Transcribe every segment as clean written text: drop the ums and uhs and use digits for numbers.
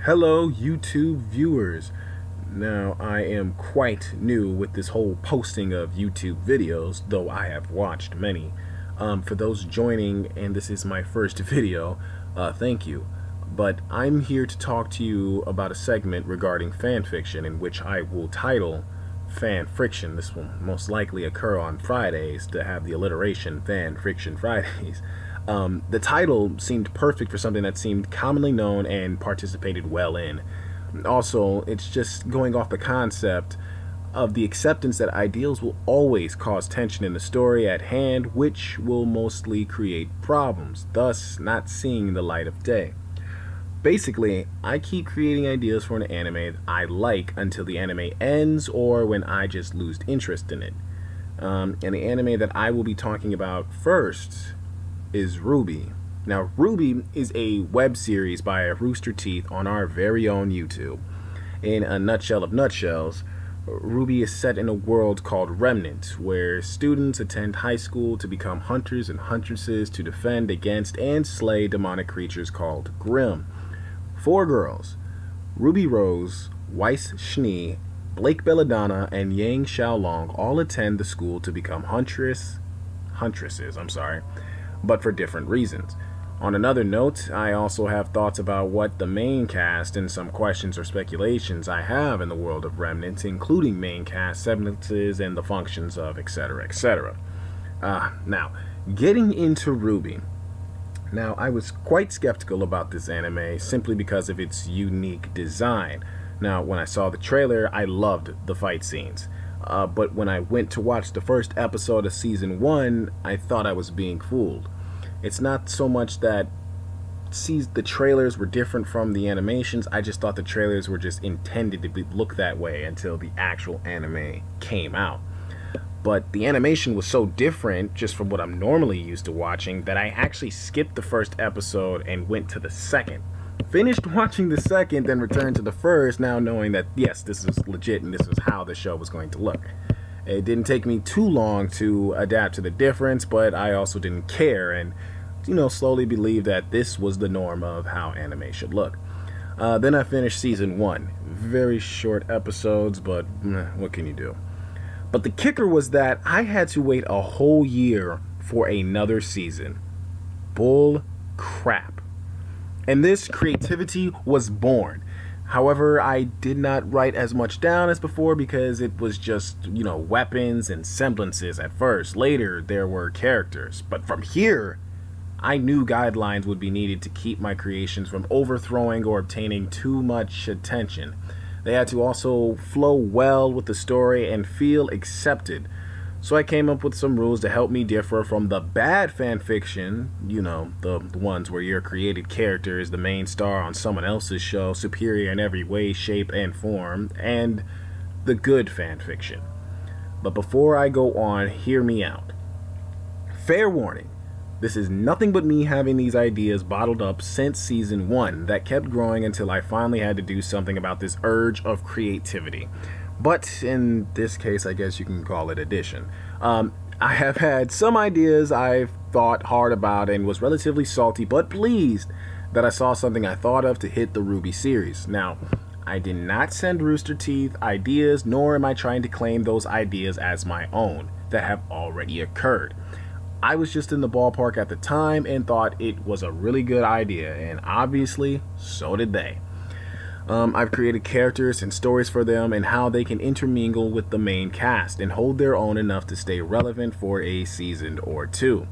Hello YouTube viewers. Now I am quite new with this whole posting of YouTube videos, though I have watched many. For those joining and this is my first video, thank you. But I'm here to talk to you about a segment regarding fanfiction in which I will title FanFiction. This will most likely occur on Fridays to have the alliteration FanFiction Fridays. The title seemed perfect for something that seemed commonly known and participated well in. Also, it's just going off the concept of the acceptance that ideals will always cause tension in the story at hand, which will mostly create problems, thus not seeing the light of day. Basically, I keep creating ideas for an anime that I like until the anime ends or when I just lose interest in it. And the anime that I will be talking about first is RWBY. Now, RWBY is a web series by Roosterteeth on our very own YouTube. In a nutshell of nutshells, RWBY is set in a world called Remnant, where students attend high school to become hunters and huntresses to defend against and slay demonic creatures called Grimm. 4 girls, Ruby Rose, Weiss Schnee, Blake Belladonna, and Yang Xiaolong all attend the school to become huntresses, but for different reasons. On another note, I also have thoughts about what the main cast and some questions or speculations I have in the world of Remnant, including main cast semblances and the functions of etc. etc. Now, getting into RWBY. Now, I was quite skeptical about this anime simply because of its unique design. Now, when I saw the trailer, I loved the fight scenes. But when I went to watch the first episode of Season 1, I thought I was being fooled. It's not so much that the trailers were different from the animations, I just thought the trailers were just intended to look that way until the actual anime came out. But the animation was so different just from what I'm normally used to watching that I actually skipped the first episode and went to the second. Finished watching the second, then returned to the first, now knowing that yes, this is legit and this was how the show was going to look. It didn't take me too long to adapt to the difference, but I also didn't care and, slowly believed that this was the norm of how anime should look. Then I finished Season 1. Very short episodes, but what can you do? But the kicker was that I had to wait a whole year for another season. Bull crap. And this creativity was born. However, I did not write as much down as before because it was just, weapons and semblances at first. Later, there were characters. But from here, I knew guidelines would be needed to keep my creations from overthrowing or obtaining too much attention. They had to also flow well with the story and feel accepted. So I came up with some rules to help me differ from the bad fanfiction, the ones where your created character is the main star on someone else's show, superior in every way, shape, and form, and the good fanfiction. But before I go on, hear me out. Fair warning, this is nothing but me having these ideas bottled up since Season 1 that kept growing until I finally had to do something about this urge of creativity. But in this case, I guess you can call it addition. I have had some ideas I've thought hard about and was relatively salty but pleased that I saw something I thought of to hit the RWBY series. Now, I did not send Roosterteeth ideas, nor am I trying to claim those ideas as my own that have already occurred. I was just in the ballpark at the time and thought it was a really good idea, and obviously, so did they. I've created characters and stories for them and how they can intermingle with the main cast and hold their own enough to stay relevant for a season or two.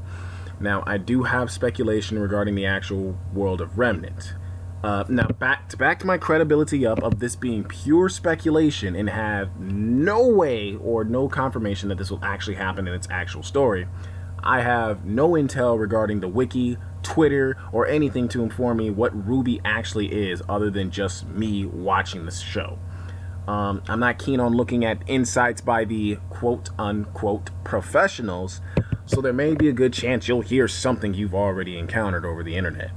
Now, I do have speculation regarding the actual world of Remnant. Now, back to my credibility up of this being pure speculation and have no way or no confirmation that this will actually happen in its actual story. I have no intel regarding the wiki, Twitter, or anything to inform me what RWBY actually is other than just me watching the show. I'm not keen on looking at insights by the quote-unquote professionals, so there may be a good chance you'll hear something you've already encountered over the internet.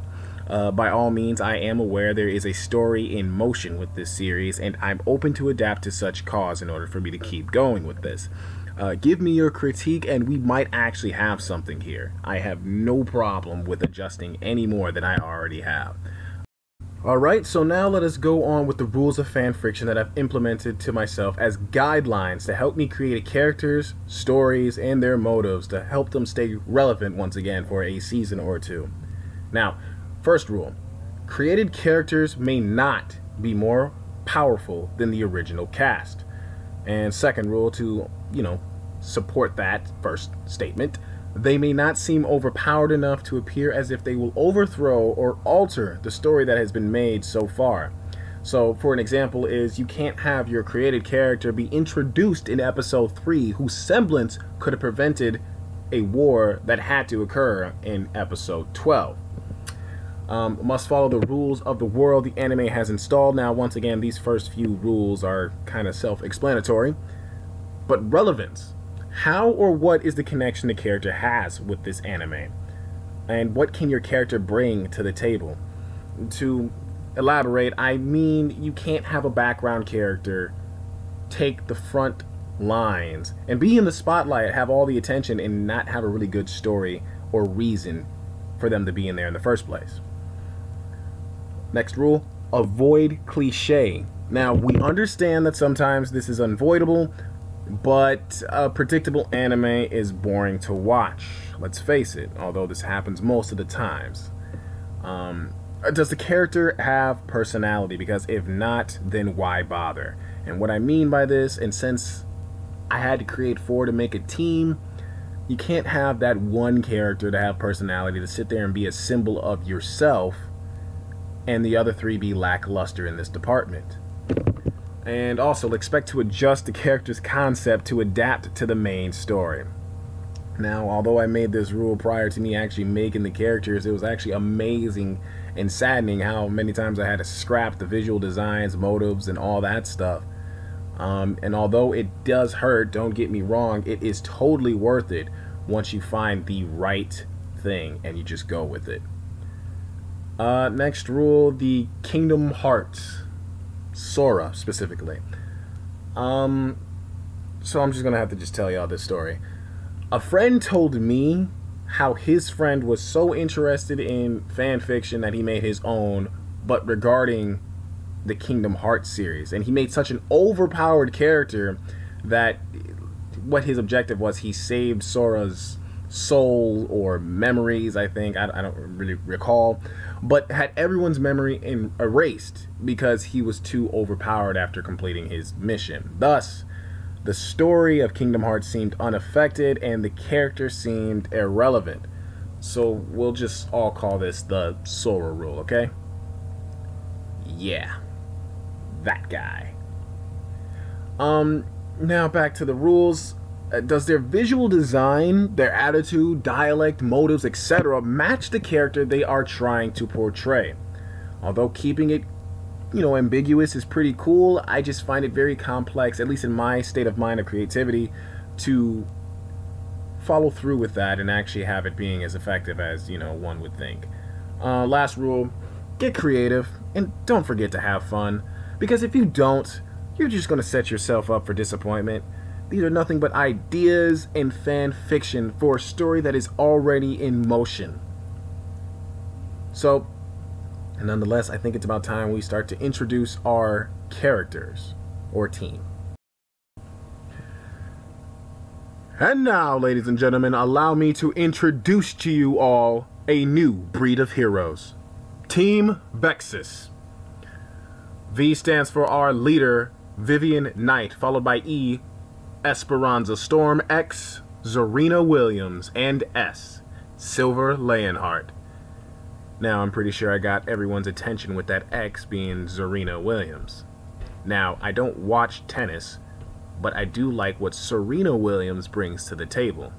By all means, I am aware there is a story in motion with this series, and I'm open to adapt to such cause in order for me to keep going with this. Give me your critique and we might actually have something here. I have no problem with adjusting any more than I already have. Alright, so now let us go on with the rules of fan fiction that I've implemented to myself as guidelines to help me create characters, stories, and their motives to help them stay relevant once again for a season or two. Now, first rule, created characters may not be more powerful than the original cast. And second rule, to, support that first statement, they may not seem overpowered enough to appear as if they will overthrow or alter the story that has been made so far. So, for an example is, you can't have your created character be introduced in episode 3 whose semblance could have prevented a war that had to occur in episode 12. Must follow the rules of the world the anime has installed. Now, once again, these first few rules are kind of self-explanatory, but relevance. How or what is the connection the character has with this anime? And what can your character bring to the table? To elaborate, I mean you can't have a background character take the front lines and be in the spotlight, have all the attention, and not have a really good story or reason for them to be in there in the first place. Next rule, avoid cliche. Now, we understand that sometimes this is unavoidable, but a predictable anime is boring to watch. Let's face it, although this happens most of the times. Does the character have personality? Because if not, then why bother? And what I mean by this, and since I had to create 4 to make a team, you can't have that one character to have personality to sit there and be a symbol of yourself, and the other 3 be lackluster in this department. And also, expect to adjust the character's concept to adapt to the main story. Now, although I made this rule prior to me actually making the characters, it was actually amazing and saddening how many times I had to scrap the visual designs, motives, and all that stuff. And although it does hurt, don't get me wrong, it is totally worth it once you find the right thing and you just go with it. Next rule, the Kingdom Hearts. Sora specifically. So I'm just gonna have to just tell y'all this story. A friend told me how his friend was so interested in fan fiction that he made his own, but regarding the Kingdom Hearts series, and he made such an overpowered character that what his objective was, he saved Sora's soul or memories, I think, I don't really recall, but had everyone's memory erased because he was too overpowered after completing his mission. Thus, the story of Kingdom Hearts seemed unaffected and the character seemed irrelevant. So we'll just all call this the Sora rule, okay? Yeah, that guy. Now back to the rules. Does their visual design, their attitude, dialect, motives, etc. match the character they are trying to portray? Although keeping it, ambiguous is pretty cool, I just find it very complex, at least in my state of mind of creativity, to follow through with that and actually have it being as effective as, one would think. Last rule, get creative and don't forget to have fun, because if you don't, you're just going to set yourself up for disappointment. These are nothing but ideas and fan fiction for a story that is already in motion. So, nonetheless, I think it's about time we start to introduce our characters or team. And now, ladies and gentlemen, allow me to introduce to you all a new breed of heroes. Team Vexus. V stands for our leader, Vivian Knight, followed by E, Esperanza Storm, X, Zarina Williams, and S, Silver Leonhardt. Now, I'm pretty sure I got everyone's attention with that X being Zarina Williams. Now, I don't watch tennis, but I do like what Serena Williams brings to the table.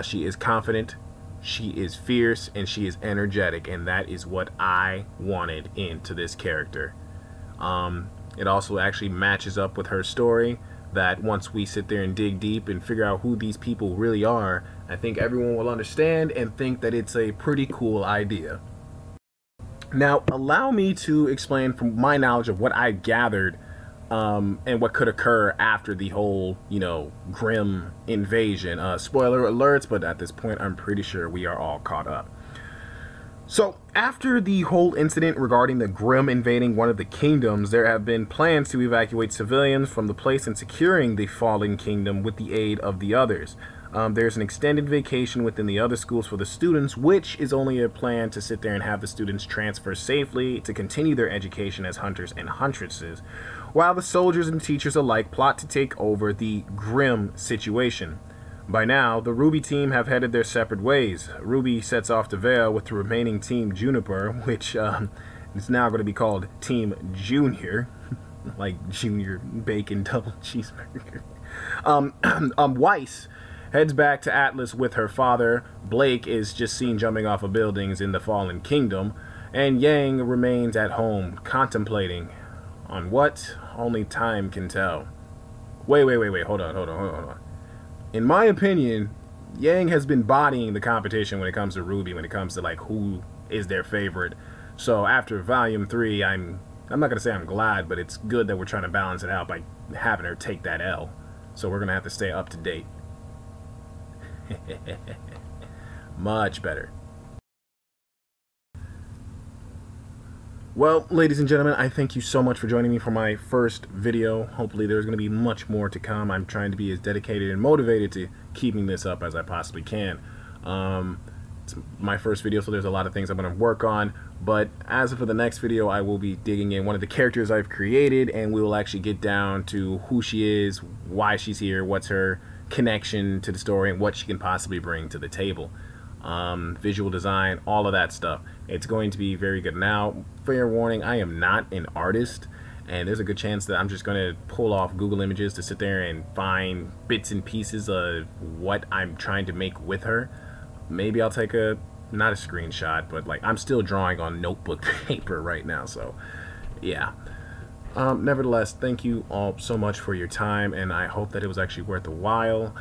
She is confident, she is fierce, and she is energetic, and that is what I wanted into this character. It also actually matches up with her story, that once we sit there and dig deep and figure out who these people really are, I think everyone will understand and think that it's a pretty cool idea. Now, allow me to explain from my knowledge of what I gathered and what could occur after the whole, Grim invasion. Spoiler alerts, but at this point, I'm pretty sure we are all caught up. So, after the whole incident regarding the Grimm invading one of the kingdoms, there have been plans to evacuate civilians from the place and securing the fallen kingdom with the aid of the others. There's an extended vacation within the other schools for the students, which is only a plan to sit there and have the students transfer safely to continue their education as hunters and huntresses, while the soldiers and teachers alike plot to take over the Grimm situation. By now, the RWBY team have headed their separate ways. RWBY sets off to Vale with the remaining Team Juniper, which is now going to be called Team Junior, like Junior Bacon Double Cheeseburger. Weiss heads back to Atlas with her father. Blake is just seen jumping off of buildings in the Fallen Kingdom, and Yang remains at home contemplating on what only time can tell. Wait, hold on. In my opinion, Yang has been bodying the competition when it comes to RWBY, when it comes to like who is their favorite. So after Volume 3, I'm not going to say I'm glad, but it's good that we're trying to balance it out by having her take that L. So we're going to have to stay up to date. Much better. Well, ladies and gentlemen, I thank you so much for joining me for my first video. Hopefully there's going to be much more to come. I'm trying to be as dedicated and motivated to keeping this up as I possibly can. It's my first video, so there's a lot of things I'm going to work on. But as for the next video, I will be digging in one of the characters I've created, and we will actually get down to who she is, why she's here, what's her connection to the story, and what she can possibly bring to the table. Visual design, all of that stuff. It's going to be very good. Now, fair warning, I am not an artist, and there's a good chance that I'm just going to pull off Google Images to sit there and find bits and pieces of what I'm trying to make with her. Maybe I'll take not a screenshot, but like I'm still drawing on notebook paper right now, so yeah. Nevertheless, thank you all so much for your time, and I hope that it was actually worth the while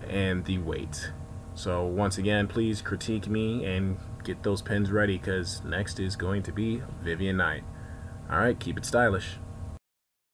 and the wait. So once again, please critique me and get those pens ready, because next is going to be Vivian Knight. Alright, keep it stylish.